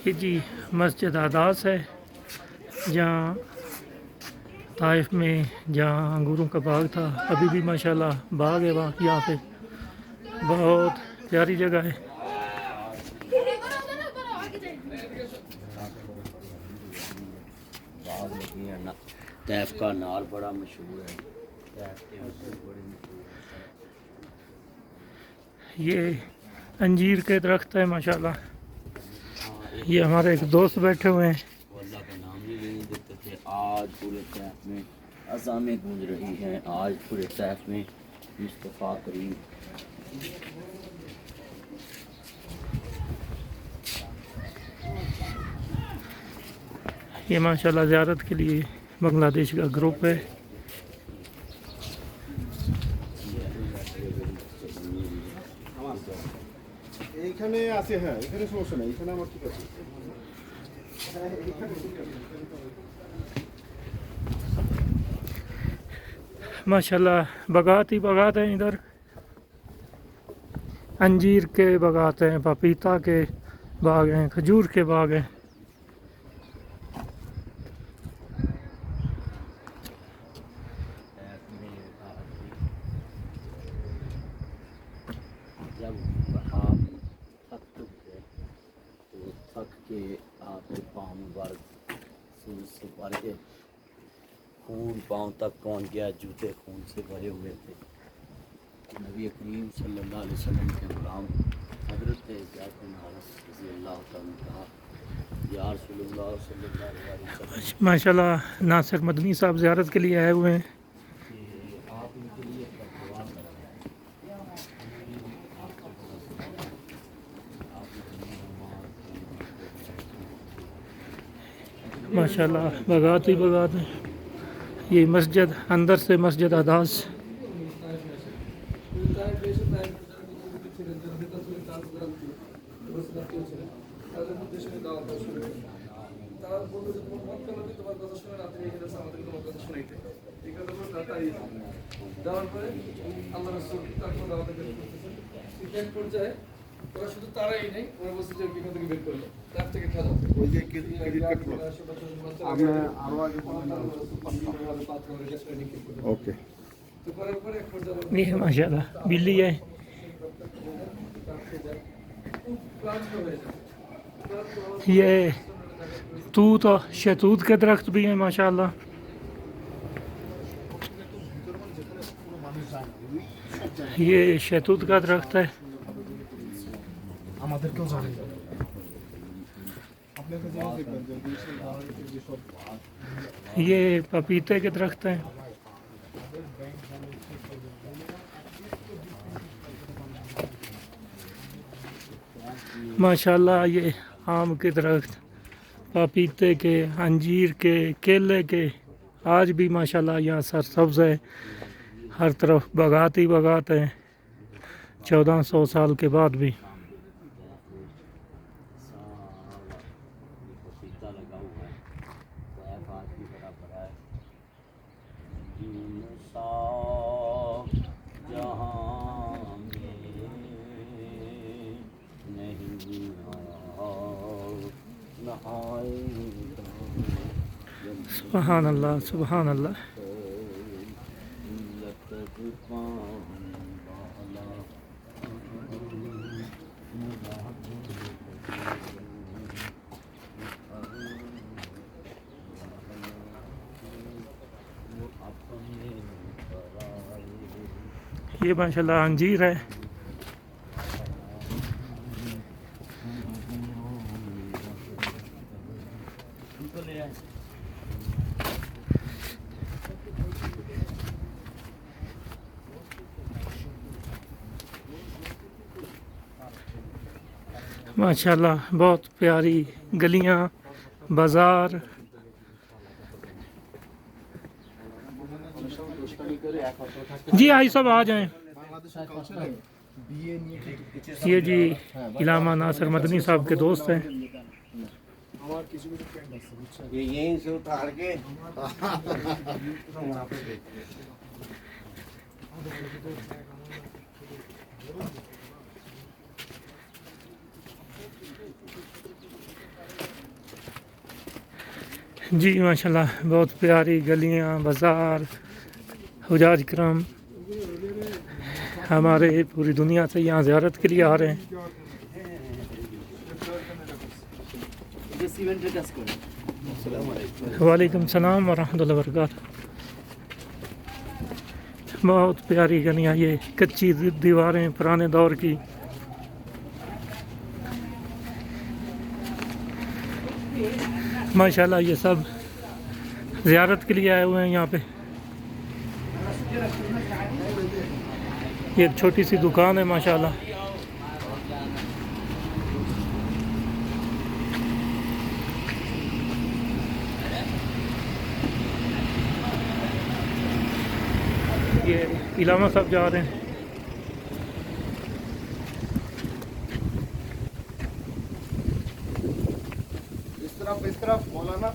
ये जी मस्जिद आदास है, जहाँ ताइफ में जहाँ अंगूरों का बाग था, अभी भी माशाल्लाह बाग है वहाँ यहाँ पे। बहुत प्यारी जगह है। तैफ का नार बड़ा मशहूर है। तैफ के अंगूर बड़े मशहूर हैं। ये अंजीर के दरख्त है माशाल्लाह। ये हमारे एक दोस्त बैठे हुए हैं। वो अल्लाह का नाम ही नहीं देते थे। आज पूरे तैफ में अज़ामें गूंज रही हैं। आज पूरे तैफ में मुस्तफ़ा करीम ये माशाल्लाह ज़ियारत के लिए बांग्लादेश का ग्रुप है। এইখানে আছে, হ্যাঁ এখানে সমস্যা নেই, এখানে আমার ঠিক আছে। माशाल्लाह बागात ही बागात हैं इधर। अंजीर के बागात हैं, पपीता के बाग हैं, खजूर के बाग हैं। जब आप थक गए तो थक के आपके पाँव मुबारक सूरज से भर गए। खून पाँव तक पहुँच गया, जूते खून से भरे हुए थे। नबी करीम सल्लल्लाहु अलैहि वसल्लम के गुलाम हज़रत ज़ैद बिन हारिस रज़ी अल्लाह तआला ने कहा, या रसूलुल्लाह सल्लल्लाहु अलैहि वसल्लम, माशाल्लाह नासिर मदनी साहब ज़ियारत के लिए आए हुए हैं। कि आप इनके लिए दुआ करें। माशाल्लाह बागात ही बागात हैं। ये मस्जिद अंदर से मस्जिद आदास। ওরা শুধু তারাই নেই, ওরা বলছে যে এখান থেকে বের করলো, তার থেকে খেলা ওই যে ক্রেডিট কার্ড আমরা আরো আগে ওকে। তো করার পরে এক পর্যায়ে ये माशाल्लाह बिल्ली है। ক্লান্ত হয়ে যায়। ये तूत और शहतूत के दरख्त भी हैं माशाल्लाह। ये शहतूत का दरख्त है। আমাদেরকেও জানেন আপনাদের জন্য দেখবেন যে সব ये पपीते के दरख्त हैं। माशाल्लाह ये आम के दरख्त, पपीते के, अंजीर के, केले के, आज भी माशाल्लाह यहाँ सरसब्ज़ है। हर तरफ बागात ही बागात हैं, 1400 साल के बाद भी। पपीता लगा हुआ है। तैफ आज भी बड़ा बड़ा है। इंसाफ जहाँ में नहीं आया, नहाएगा सुभान अल्लाह सुभान अल्लाह। ये माशाल्लाह अंजीर है। माशाल्लाह बहुत प्यारी गलियां, बाज़ार। जी आई सब आ जाएं। ये जी इलामा नासिर मदनी साहब के दोस्त हैं। ये यहीं से उतार के जी माशाल्लाह, बहुत प्यारी गलियां, बाज़ार, हुजाज करम हमारे पूरी दुनिया से यहाँ ज़ियारत के लिए आ रहे हैं। ये सीमेंटेर কাজ করে আসসালামু আলাইকুম वालेकुम सलाम वरहमतुल्लाहि वबरकातुहू। बहुत प्यारी गलियाँ, ये कच्ची दीवारें पुराने दौर की। माशाल्लाह ये सब ज़ियारत के लिए आए हुए हैं यहाँ पे। ये एक छोटी सी दुकान है माशाल्लाह। ये इलामा साहब जा रहे हैं। इस तरफ मौलाना